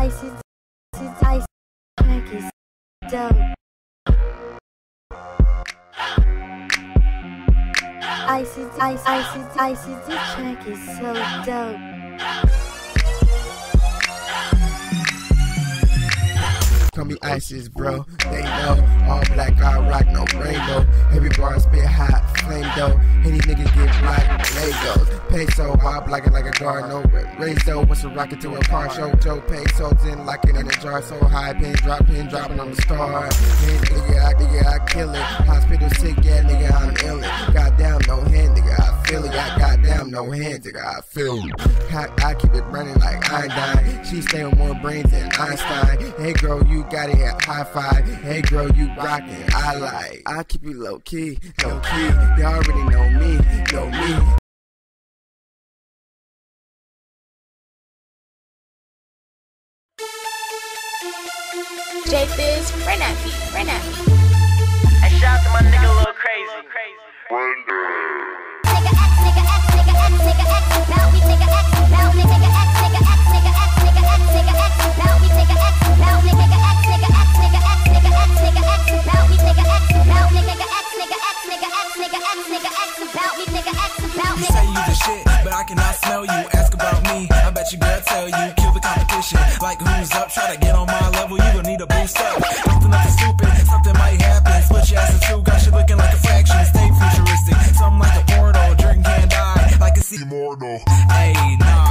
track is dope. The track is so dope. Call me ISIS, bro. They know all black, I rock no rainbow. Every bar spit hot, flame dough. Any niggas get blocked, Legos. Peso, while blocking like a guard, no raise though. What's a rocket to a car show? Joe pesos in, locking in a jar so high. Pin dropping on the star. Hey, nigga, I kill it. Hospital sick, yeah, nigga, I'm ill it. Goddamn, no hand, nigga, I feel it. Goddamn, no hands, nigga, I feel it. I keep it running like Einstein. She stay on more brains than Einstein. Hey, girl, you got it at high five. Hey, girl, you rockin'. I keep you low key. Y'all already know me. J-Biz, run at me. Hey, shout out to my nigga Lil Crazy. You say you the shit, but I cannot smell you. Ask about me, I bet your girl tell you. Kill the competition, like who's up? Try to get on my level, you gon' need a boost up. Something nothing stupid, something might happen. Split your ass in two, got you looking like a fraction. Stay futuristic, something like a portal. Drink can't die, like a sea immortal. Hey, nah.